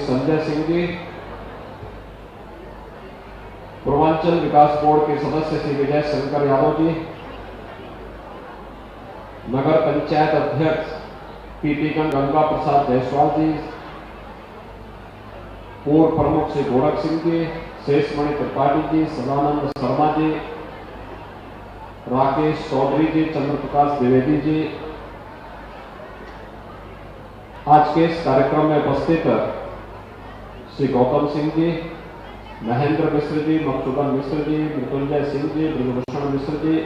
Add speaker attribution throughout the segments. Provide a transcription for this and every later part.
Speaker 1: संजय सिंह जी, पूर्वांचल विकास board के सदस्य श्री विजय शंकर यादव जी, नगर पंचायत अध्यक्ष पीपीगंज गंगा प्रसाद जायसवाल जी, पूर्व प्रमुख श्री गोरख सिंह जी, शेषमणि त्रिपाठी जी, सदानंद शर्मा जी, राकेश चौधरी जी, चंद्र प्रकाश द्विवेदी जी, आज के इस कार्यक्रम में उपस्थित श्री गौतम सिंह जी, महेंद्र मिश्र जी, मकसूदन मिश्र जी, मृत्युंजय सिंह जी, ब्रजभूषण मिश्र जी,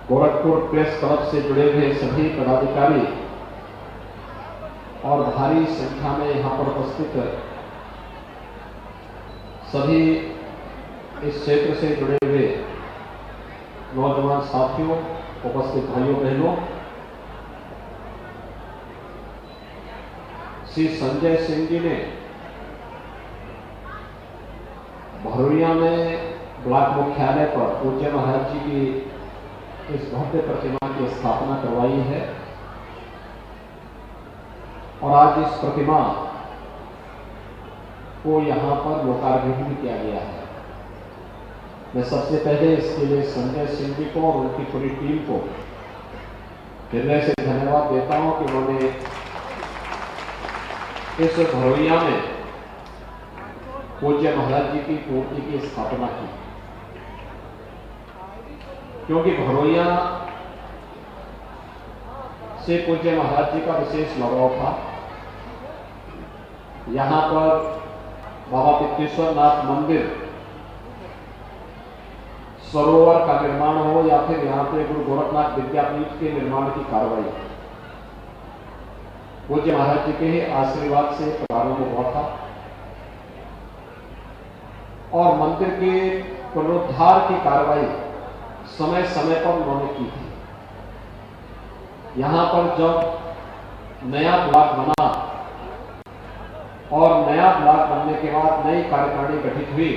Speaker 1: गोरखपुर प्रेस क्लब से जुड़े हुए सभी पदाधिकारी और भारी संख्या में यहां पर उपस्थित सभी इस क्षेत्र से जुड़े हुए नौजवान साथियों, उपस्थित भाइयों बहनों, श्री संजय सिंह जी ने भरोइया में ब्लॉक मुख्यालय पर पूज्य महाराज जी की इस भव्य प्रतिमा की स्थापना करवाई है और आज इस प्रतिमा को यहां पर लोकार्पण भी किया गया है। मैं सबसे पहले इसके लिए संजय सिंह जी को और उनकी पूरी टीम को हृदय से धन्यवाद देता हूं कि उन्होंने इस भरोइया में पूज्य महाराज जी की मूर्ति की स्थापना की, क्योंकि भरोइया से पूज्य महाराज जी का विशेष लगाव था। यहां पर बाबा पित्तेश्वर नाथ मंदिर सरोवर का निर्माण हो या फिर यहां पे गुरु गोरखनाथ विद्यापीठ के निर्माण की कार्रवाई पूज्य महाराज जी के ही आशीर्वाद से प्रारंभ हुआ था और मंदिर के पुनरुद्धार की कार्रवाई समय समय पर उन्होंने की थी। यहां पर जब नया ब्लॉक बना और नया ब्लॉक बनने के बाद नई कार्यकारिणी गठित हुई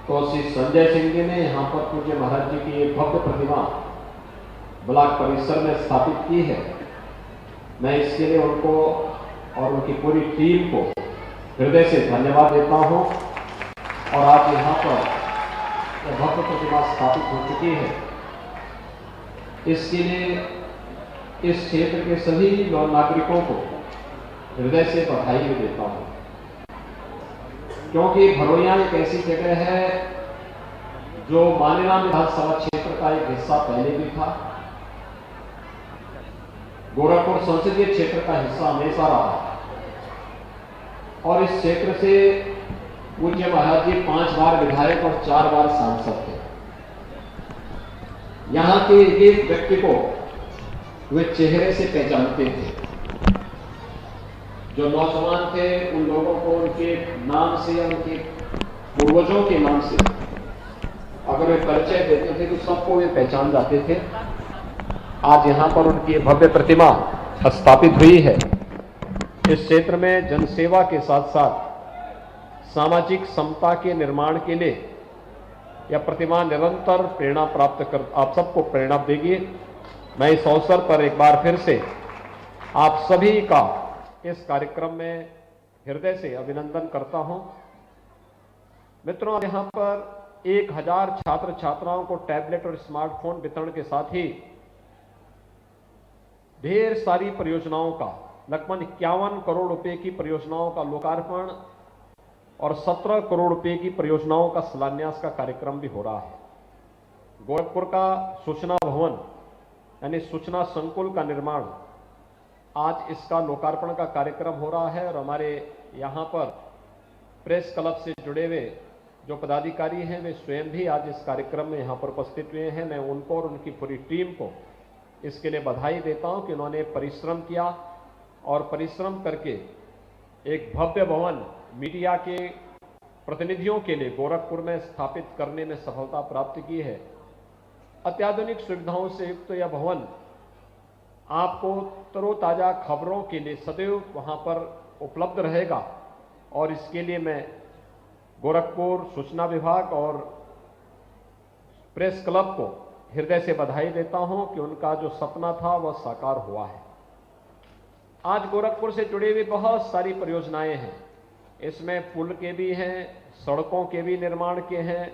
Speaker 1: तो श्री संजय सिंह जी ने यहां पर पूज्य महाराज जी की एक भव्य प्रतिमा ब्लॉक परिसर में स्थापित की है। मैं इसके लिए उनको और उनकी पूरी टीम को हृदय से धन्यवाद देता हूं और आज यहां पर भव्य प्रतिमा स्थापित हो चुकी है। इसके लिए इस क्षेत्र के सभी नागरिकों को हृदय से बधाई भी देता हूं, क्योंकि भरोइया एक ऐसी जगह है जो मानेराम विधानसभा क्षेत्र का एक हिस्सा पहले भी था, गोरखपुर संसदीय क्षेत्र का हिस्सा हमेशा रहा और इस क्षेत्र से पूज्य महाराज जी 5 बार विधायक और 4 बार सांसद थे। यहां के एक व्यक्ति को वे चेहरे से पहचानते थे। जो नौजवान थे उन लोगों को उनके नाम से या उनके पूर्वजों के नाम से अगर वे परिचय देते थे तो सबको वे पहचान जाते थे। आज यहां पर उनकी भव्य प्रतिमा स्थापित हुई है। इस क्षेत्र में जनसेवा के साथ साथ सामाजिक समता के निर्माण के लिए यह प्रतिमा निरंतर प्रेरणा प्राप्त कर आप सबको प्रेरणा देगी। मैं इस अवसर पर एक बार फिर से आप सभी का इस कार्यक्रम में हृदय से अभिनंदन करता हूं। मित्रों, यहां पर 1000 छात्र छात्राओं को टैबलेट और स्मार्टफोन वितरण के साथ ही ढेर सारी परियोजनाओं का लगभग 51 करोड़ रुपए की परियोजनाओं का लोकार्पण और 17 करोड़ रुपए की परियोजनाओं का शिलान्यास का कार्यक्रम भी हो रहा है। गोरखपुर का सूचना भवन यानी सूचना संकुल का निर्माण, आज इसका लोकार्पण का कार्यक्रम हो रहा है और हमारे यहां पर प्रेस क्लब से जुड़े हुए जो पदाधिकारी हैं वे स्वयं भी आज इस कार्यक्रम में यहां पर उपस्थित हुए हैं। मैं उनको और उनकी पूरी टीम को इसके लिए बधाई देता हूं कि उन्होंने परिश्रम किया और परिश्रम करके एक भव्य भवन मीडिया के प्रतिनिधियों के लिए गोरखपुर में स्थापित करने में सफलता प्राप्त की है। अत्याधुनिक सुविधाओं से युक्त यह भवन आपको तरोताजा खबरों के लिए सदैव वहां पर उपलब्ध रहेगा और इसके लिए मैं गोरखपुर सूचना विभाग और प्रेस क्लब को हृदय से बधाई देता हूं कि उनका जो सपना था वह साकार हुआ है। आज गोरखपुर से जुड़ी हुई बहुत सारी परियोजनाएं हैं। इसमें पुल के भी हैं, सड़कों के भी निर्माण के हैं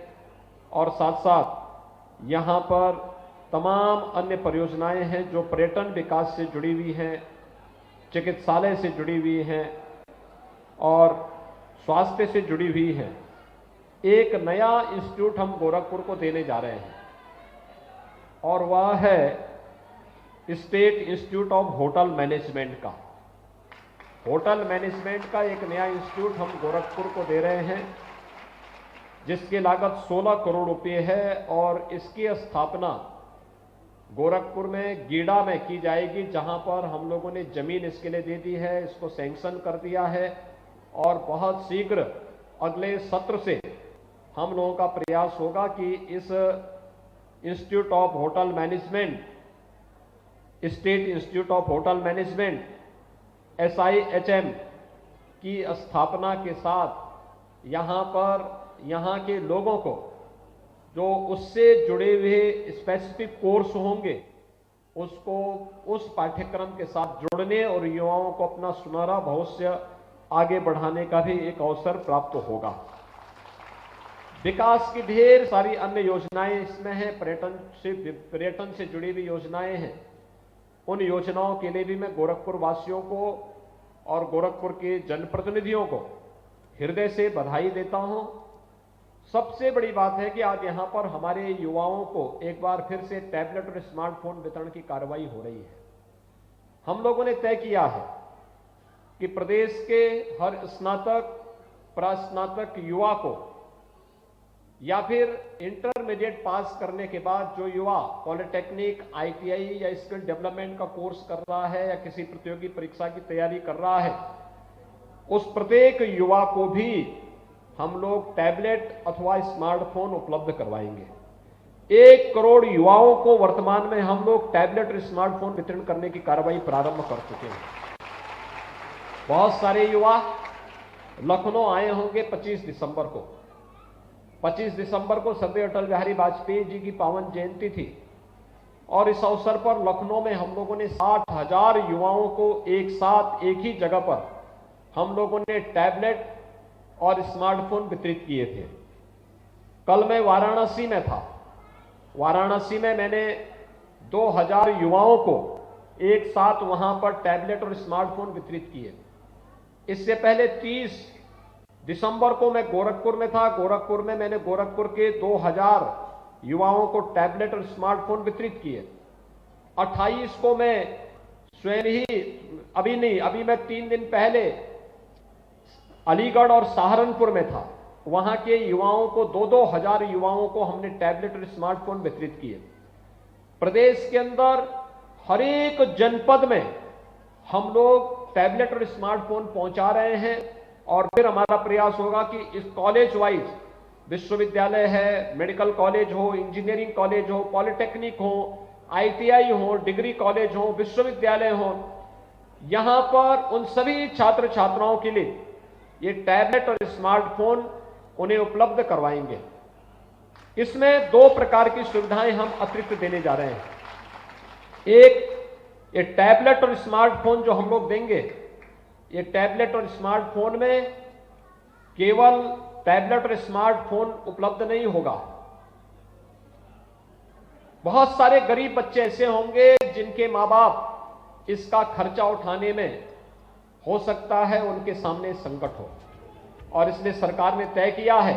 Speaker 1: और साथ साथ यहां पर तमाम अन्य परियोजनाएं हैं जो पर्यटन विकास से जुड़ी हुई हैं, चिकित्सालय से जुड़ी हुई हैं और स्वास्थ्य से जुड़ी हुई हैं। एक नया इंस्टीट्यूट हम गोरखपुर को देने जा रहे हैं और वह है state institute of hotel management का। होटल मैनेजमेंट का एक नया इंस्टीट्यूट हम गोरखपुर को दे रहे हैं जिसकी लागत 16 करोड़ रुपए है और इसकी स्थापना गोरखपुर में गीड़ा में की जाएगी, जहां पर हम लोगों ने जमीन इसके लिए दे दी है, इसको सैंक्शन कर दिया है और बहुत शीघ्र अगले सत्र से हम लोगों का प्रयास होगा कि इस institute of hotel management, state institute of hotel management SIHM की स्थापना के साथ यहां पर यहां के लोगों को जो उससे जुड़े हुए स्पेसिफिक कोर्स होंगे उसको उस पाठ्यक्रम के साथ जोड़ने और युवाओं को अपना सुनहरा भविष्य आगे बढ़ाने का भी एक अवसर प्राप्त होगा। विकास की ढेर सारी अन्य योजनाएं इसमें हैं, पर्यटन से जुड़ी हुई योजनाएं हैं। उन योजनाओं के लिए भी मैं गोरखपुर वासियों को और गोरखपुर के जनप्रतिनिधियों को हृदय से बधाई देता हूं। सबसे बड़ी बात है कि आज यहां पर हमारे युवाओं को एक बार फिर से टैबलेट और स्मार्टफोन वितरण की कार्रवाई हो रही है। हम लोगों ने तय किया है कि प्रदेश के हर स्नातक, प्रास्नातक युवा को या फिर इंटरमीडिएट पास करने के बाद जो युवा पॉलिटेक्निक, ITI या स्किल डेवलपमेंट का कोर्स कर रहा है या किसी प्रतियोगी परीक्षा की तैयारी कर रहा है, उस प्रत्येक युवा को भी हम लोग टैबलेट अथवा स्मार्टफोन उपलब्ध करवाएंगे। 1 करोड़ युवाओं को वर्तमान में हम लोग टैबलेट और स्मार्टफोन वितरण करने की कार्रवाई प्रारंभ कर चुके हैं। बहुत सारे युवा लखनऊ आए होंगे 25 दिसंबर को। 25 दिसंबर को सरदार अटल बिहारी वाजपेयी जी की पावन जयंती थी और इस अवसर पर लखनऊ में हम लोगों ने 60,000 युवाओं को एक साथ एक ही जगह पर हम लोगों ने टैबलेट और स्मार्टफोन वितरित किए थे। कल मैं वाराणसी में था। वाराणसी में मैंने 2000 युवाओं को एक साथ वहां पर टैबलेट और स्मार्टफोन वितरित किए। इससे पहले 30 दिसंबर को मैं गोरखपुर में था। गोरखपुर में मैंने गोरखपुर के 2000 युवाओं को टैबलेट और स्मार्टफोन वितरित किए। 28 को मैं स्वयं ही अभी मैं 3 दिन पहले अलीगढ़ और सहारनपुर में था। वहां के युवाओं को 2-2 हजार युवाओं को हमने टैबलेट और स्मार्टफोन वितरित किए। प्रदेश के अंदर हर एक जनपद में हम लोग टैबलेट और स्मार्टफोन पहुंचा रहे हैं और फिर हमारा प्रयास होगा कि इस कॉलेज वाइज, विश्वविद्यालय है, मेडिकल कॉलेज हो, इंजीनियरिंग कॉलेज हो, पॉलिटेक्निक हो, ITI हो, डिग्री कॉलेज हो, विश्वविद्यालय हो, यहां पर उन सभी छात्र छात्राओं के लिए ये टैबलेट और स्मार्टफोन उन्हें उपलब्ध करवाएंगे। इसमें 2 प्रकार की सुविधाएं हम अतिरिक्त देने जा रहे हैं। एक, ये टैबलेट और स्मार्टफोन जो हम लोग देंगे, ये टैबलेट और स्मार्टफोन में केवल टैबलेट और स्मार्टफोन उपलब्ध नहीं होगा। बहुत सारे गरीब बच्चे ऐसे होंगे जिनके मां बाप इसका खर्चा उठाने में हो सकता है उनके सामने संकट हो, और इसलिए सरकार ने तय किया है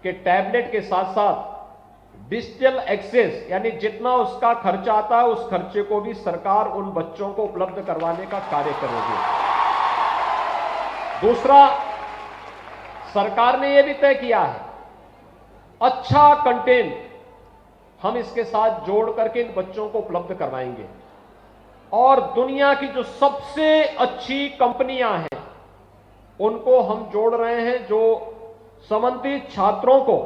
Speaker 1: कि टैबलेट के साथ साथ डिजिटल एक्सेस, यानी जितना उसका खर्चा आता है उस खर्चे को भी सरकार उन बच्चों को उपलब्ध करवाने का कार्य करेगी। दूसरा, सरकार ने यह भी तय किया है अच्छा कंटेंट हम इसके साथ जोड़ करके इन बच्चों को उपलब्ध करवाएंगे और दुनिया की जो सबसे अच्छी कंपनियां हैं उनको हम जोड़ रहे हैं, जो संबंधित छात्रों को,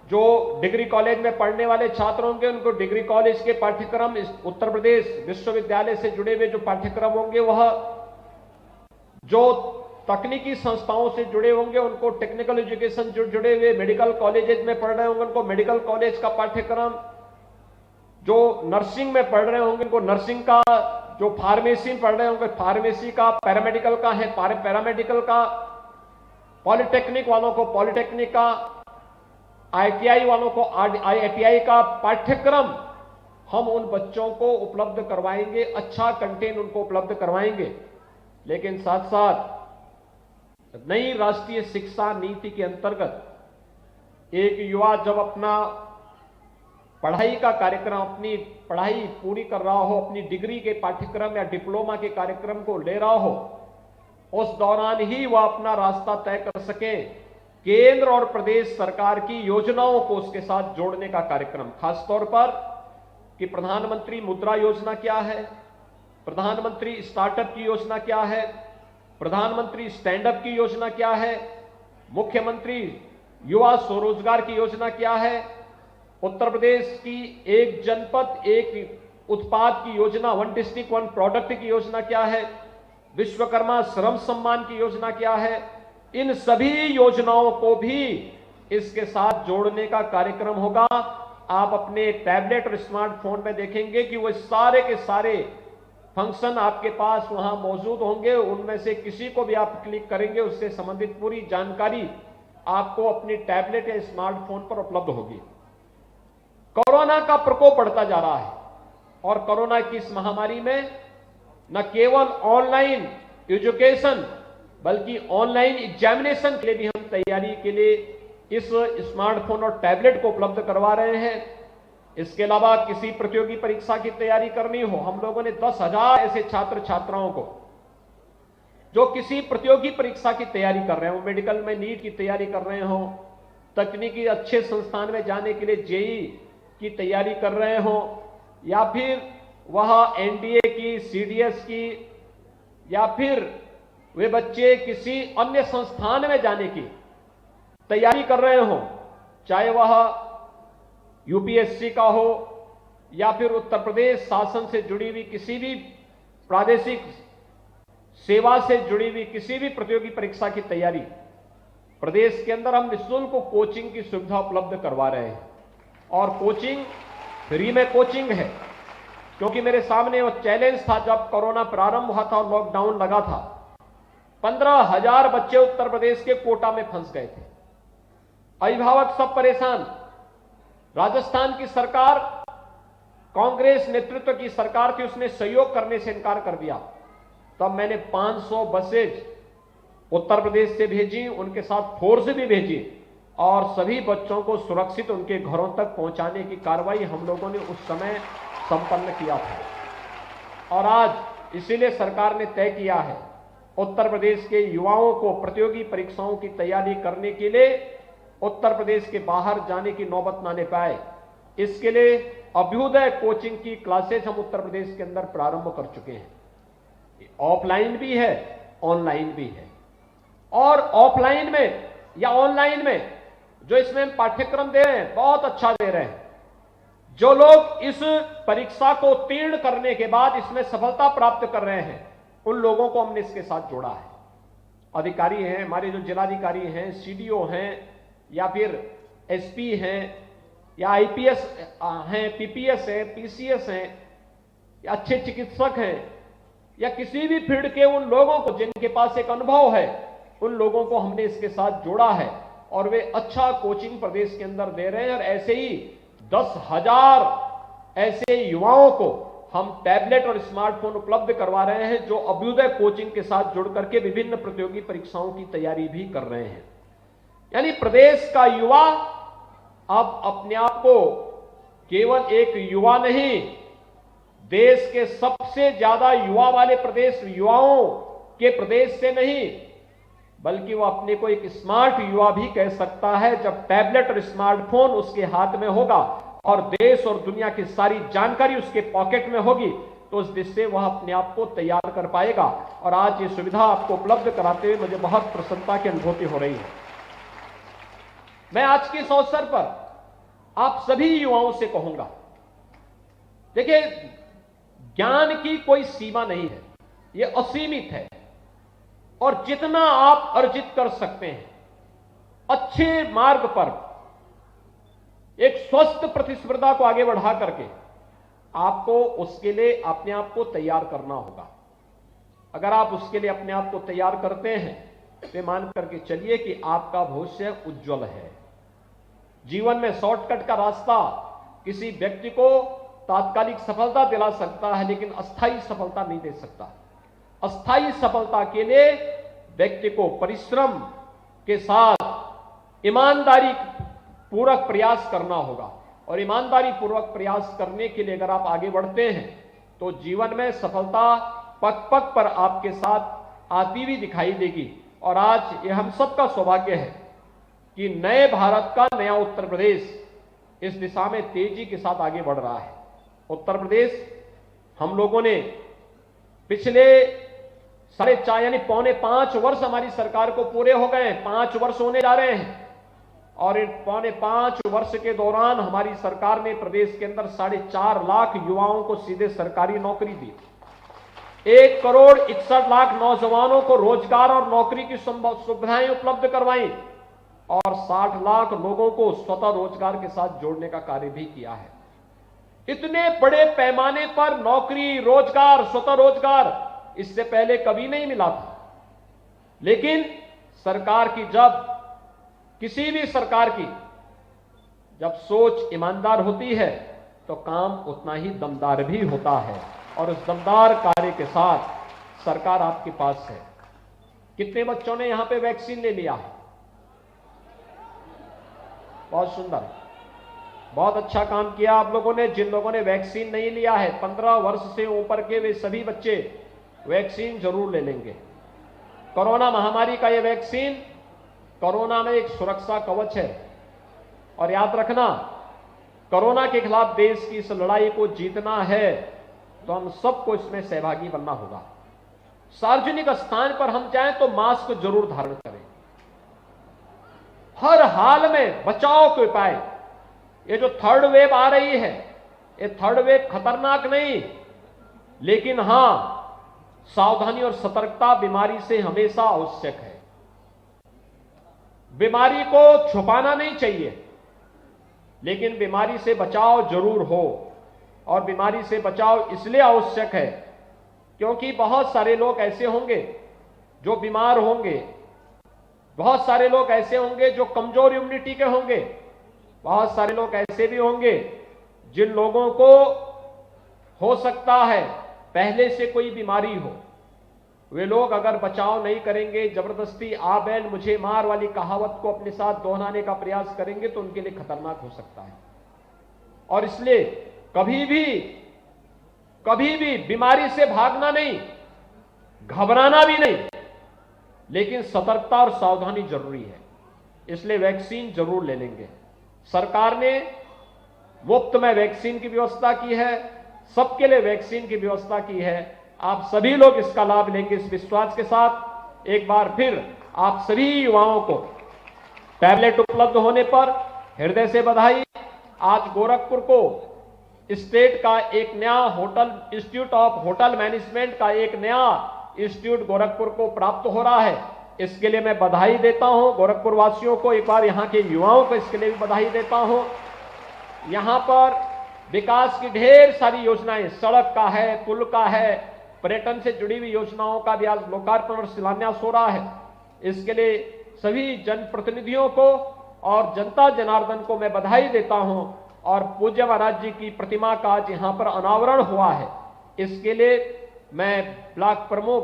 Speaker 1: जो डिग्री कॉलेज में पढ़ने वाले छात्र होंगे उनको डिग्री कॉलेज के पाठ्यक्रम, उत्तर प्रदेश विश्वविद्यालय से जुड़े हुए जो पाठ्यक्रम होंगे, वह जो तकनीकी संस्थाओं से जुड़े होंगे उनको टेक्निकल एजुकेशन, जो जुड़े हुए मेडिकल कॉलेजेस में पढ़ रहे होंगे उनको मेडिकल कॉलेज का पाठ्यक्रम, जो नर्सिंग में पढ़ रहे होंगे उनको नर्सिंग का जो फार्मेसी में पढ़ रहे होंगे, फार्मेसी का, पैरामेडिकल का है पैरामेडिकल का, पॉलिटेक्निक वालों को पॉलिटेक्निक का, आईटीआई वालों को आईटीआई का पाठ्यक्रम हम उन बच्चों को उपलब्ध करवाएंगे, अच्छा कंटेंट उनको उपलब्ध करवाएंगे। लेकिन साथ साथ नई राष्ट्रीय शिक्षा नीति के अंतर्गत एक युवा जब अपना पढ़ाई का कार्यक्रम, अपनी पढ़ाई पूरी कर रहा हो, अपनी डिग्री के पाठ्यक्रम या डिप्लोमा के कार्यक्रम को ले रहा हो, उस दौरान ही वह अपना रास्ता तय कर सके, केंद्र और प्रदेश सरकार की योजनाओं को उसके साथ जोड़ने का कार्यक्रम, खासतौर पर कि प्रधानमंत्री मुद्रा योजना क्या है, प्रधानमंत्री स्टार्टअप की योजना क्या है, प्रधानमंत्री स्टैंड अप की योजना क्या है, मुख्यमंत्री युवा स्वरोजगार की योजना क्या है, उत्तर प्रदेश की एक जनपद एक उत्पाद की योजना, वन डिस्ट्रिक्ट वन प्रोडक्ट की योजना क्या है, विश्वकर्मा श्रम सम्मान की योजना क्या है, इन सभी योजनाओं को भी इसके साथ जोड़ने का कार्यक्रम होगा। आप अपने टैबलेट और स्मार्टफोन में देखेंगे कि वो सारे के सारे फंक्शन आपके पास वहां मौजूद होंगे। उनमें से किसी को भी आप क्लिक करेंगे, उससे संबंधित पूरी जानकारी आपको अपनी टैबलेट या स्मार्टफोन पर उपलब्ध होगी। कोरोना का प्रकोप बढ़ता जा रहा है और कोरोना की इस महामारी में न केवल ऑनलाइन एजुकेशन बल्कि ऑनलाइन एग्जामिनेशन के लिए भी हम तैयारी के लिए इस स्मार्टफोन और टैबलेट को उपलब्ध करवा रहे हैं। इसके अलावा किसी प्रतियोगी परीक्षा की तैयारी करनी हो, हम लोगों ने 10,000 ऐसे छात्र छात्राओं को जो किसी प्रतियोगी परीक्षा की तैयारी कर रहे हो, मेडिकल में नीट की तैयारी कर रहे हो, तकनीकी अच्छे संस्थान में जाने के लिए जेई की तैयारी कर रहे हो, या फिर वह एनडीए की, सीडीएस की, या फिर वे बच्चे किसी अन्य संस्थान में जाने की तैयारी कर रहे हो, चाहे वह यूपीएससी का हो या फिर उत्तर प्रदेश शासन से जुड़ी हुई किसी भी प्रादेशिक सेवा से जुड़ी हुई किसी भी प्रतियोगी परीक्षा की तैयारी, प्रदेश के अंदर हम निःशुल्क कोचिंग की सुविधा उपलब्ध करवा रहे हैं। और कोचिंग फ्री में कोचिंग है, क्योंकि मेरे सामने वो चैलेंज था जब कोरोना प्रारंभ हुआ था और लॉकडाउन लगा था। 15,000 बच्चे उत्तर प्रदेश के कोटा में फंस गए थे, अभिभावक सब परेशान। राजस्थान की सरकार, कांग्रेस नेतृत्व की सरकार थी, उसने सहयोग करने से इनकार कर दिया। तब मैंने 500 बसेज उत्तर प्रदेश से भेजी, उनके साथ फोर्स भी भेजी और सभी बच्चों को सुरक्षित उनके घरों तक पहुंचाने की कार्रवाई हम लोगों ने उस समय संपन्न किया था। और आज इसीलिए सरकार ने तय किया है उत्तर प्रदेश के युवाओं को प्रतियोगी परीक्षाओं की तैयारी करने के लिए उत्तर प्रदेश के बाहर जाने की नौबत ना आने पाए, इसके लिए अभ्युदय कोचिंग की क्लासेस हम उत्तर प्रदेश के अंदर प्रारंभ कर चुके हैं। ऑफलाइन भी है, ऑनलाइन भी है। और ऑफलाइन में या ऑनलाइन में जो इसमें हम पाठ्यक्रम दे रहे हैं, बहुत अच्छा दे रहे हैं। जो लोग इस परीक्षा को उत्तीर्ण करने के बाद इसमें सफलता प्राप्त कर रहे हैं, उन लोगों को हमने इसके साथ जोड़ा है। अधिकारी हैं, हमारे जो जिलाधिकारी हैं, सीडीओ हैं, या फिर एसपी हैं, या आईपीएस हैं, पीपीएस हैं, पीसीएस हैं, या अच्छे चिकित्सक हैं, या किसी भी फील्ड के उन लोगों को जिनके पास एक अनुभव है, उन लोगों को हमने इसके साथ जोड़ा है और वे अच्छा कोचिंग प्रदेश के अंदर दे रहे हैं। और ऐसे ही 10,000 ऐसे युवाओं को हम टैबलेट और स्मार्टफोन उपलब्ध करवा रहे हैं, जो अभ्युदय कोचिंग के साथ जुड़ करके विभिन्न प्रतियोगी परीक्षाओं की तैयारी भी कर रहे हैं। यानी प्रदेश का युवा अब अपने आप को केवल एक युवा नहीं, देश के सबसे ज्यादा युवा वाले प्रदेश, युवाओं के प्रदेश से नहीं, बल्कि वो अपने को एक स्मार्ट युवा भी कह सकता है जब टैबलेट और स्मार्टफोन उसके हाथ में होगा और देश और दुनिया की सारी जानकारी उसके पॉकेट में होगी, तो उस दिशा से वह अपने आप को तैयार कर पाएगा। और आज ये सुविधा आपको उपलब्ध कराते हुए मुझे बहुत प्रसन्नता की अनुभूति हो रही है। मैं आज के इस अवसर पर आप सभी युवाओं से कहूंगा, देखिए, ज्ञान की कोई सीमा नहीं है, ये असीमित है। और जितना आप अर्जित कर सकते हैं, अच्छे मार्ग पर एक स्वस्थ प्रतिस्पर्धा को आगे बढ़ा करके आपको उसके लिए अपने आप को तैयार करना होगा। अगर आप उसके लिए अपने आप को तैयार करते हैं तो मान करके चलिए कि आपका भविष्य उज्जवल है। जीवन में शॉर्टकट का रास्ता किसी व्यक्ति को तात्कालिक सफलता दिला सकता है, लेकिन अस्थायी सफलता नहीं दे सकता। अस्थायी सफलता के लिए व्यक्ति को परिश्रम के साथ ईमानदारी पूर्वक प्रयास करना होगा, और ईमानदारी पूर्वक प्रयास करने के लिए अगर आप आगे बढ़ते हैं तो जीवन में सफलता पग पग पर आपके साथ आती हुई दिखाई देगी। और आज ये हम सबका सौभाग्य है कि नए भारत का नया उत्तर प्रदेश इस दिशा में तेजी के साथ आगे बढ़ रहा है। उत्तर प्रदेश हम लोगों ने पिछले 4.5 यानी 4.5 वर्ष हमारी सरकार को पूरे हो गए, 5 वर्ष होने जा रहे हैं, और इन 4.5 वर्ष के दौरान हमारी सरकार ने प्रदेश के अंदर 4.5 लाख युवाओं को सीधे सरकारी नौकरी दी, 1,61,00,000 नौजवानों को रोजगार और नौकरी की सुविधाएं उपलब्ध करवाई, और 60 लाख लोगों को स्वतः रोजगार के साथ जोड़ने का कार्य भी किया है। इतने बड़े पैमाने पर नौकरी, रोजगार, स्वतः रोजगार इससे पहले कभी नहीं मिला था। लेकिन सरकार की किसी भी सरकार की जब सोच ईमानदार होती है तो काम उतना ही दमदार भी होता है, और उस दमदार कार्य के साथ सरकार आपके पास है। कितने बच्चों ने यहां पे वैक्सीन ले लिया है? बहुत सुंदर, बहुत अच्छा काम किया आप लोगों ने। जिन लोगों ने वैक्सीन नहीं लिया है, 15 वर्ष से ऊपर के वे सभी बच्चे वैक्सीन जरूर ले लेंगे। कोरोना महामारी का ये वैक्सीन कोरोना में एक सुरक्षा कवच है, और याद रखना, कोरोना के खिलाफ देश की इस लड़ाई को जीतना है तो हम सबको इसमें सहभागी बनना होगा। सार्वजनिक स्थान पर हम चाहें तो मास्क जरूर धारण करें। हर हाल में बचाव के उपाय, ये जो थर्ड वेव आ रही है, ये थर्ड वेव खतरनाक नहीं, लेकिन हां, सावधानी और सतर्कता बीमारी से हमेशा आवश्यक है। बीमारी को छुपाना नहीं चाहिए, लेकिन बीमारी से बचाव जरूर हो। और बीमारी से बचाव इसलिए आवश्यक है क्योंकि बहुत सारे लोग ऐसे होंगे जो बीमार होंगे, बहुत सारे लोग ऐसे होंगे जो कमजोर इम्यूनिटी के होंगे, बहुत सारे लोग ऐसे भी होंगे जिन लोगों को हो सकता है पहले से कोई बीमारी हो। वे लोग अगर बचाव नहीं करेंगे, जबरदस्ती आ बैल मुझे मार वाली कहावत को अपने साथ दोहराने का प्रयास करेंगे तो उनके लिए खतरनाक हो सकता है। और इसलिए कभी भी बीमारी से भागना नहीं, घबराना भी नहीं, लेकिन सतर्कता और सावधानी जरूरी है। इसलिए वैक्सीन जरूर ले लेंगे। सरकार ने मुफ्त में वैक्सीन की व्यवस्था की है, सबके लिए वैक्सीन की व्यवस्था की है। आप सभी लोग इसका लाभ लेंगे इस विश्वास के साथ। एक बार फिर आप सभी युवाओं को टैबलेट उपलब्ध होने पर हृदय से बधाई। आज गोरखपुर को स्टेट का एक नया hotel, institute of hotel management का एक नया इंस्टीट्यूट गोरखपुर को प्राप्त हो रहा है। इसके लिए मैं बधाई देता हूं गोरखपुर वासियों को, एक बार यहां के युवाओं को इसके लिए भी बधाई देता हूं। यहां पर विकास की ढेर सारी योजनाएं, सड़क का है, पुल का है, पर्यटन से जुड़ी हुई योजनाओं का भी आज लोकार्पण और शिलान्यास हो रहा है। इसके लिए सभी जनप्रतिनिधियों को और जनता जनार्दन को मैं बधाई देता हूं। और पूज्य महाराज जी की प्रतिमा का आज यहां पर अनावरण हुआ है, इसके लिए मैं ब्लॉक प्रमुख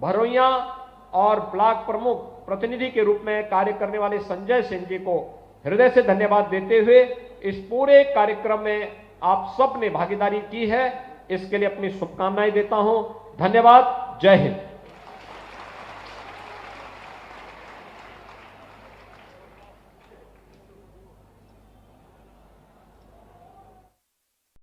Speaker 1: भरोइया और ब्लॉक प्रमुख प्रतिनिधि के रूप में कार्य करने वाले संजय सिंह जी को हृदय से धन्यवाद देते हुए इस पूरे कार्यक्रम में आप सब ने भागीदारी की है, इसके लिए अपनी शुभकामनाएं देता हूं। धन्यवाद। जय हिंद।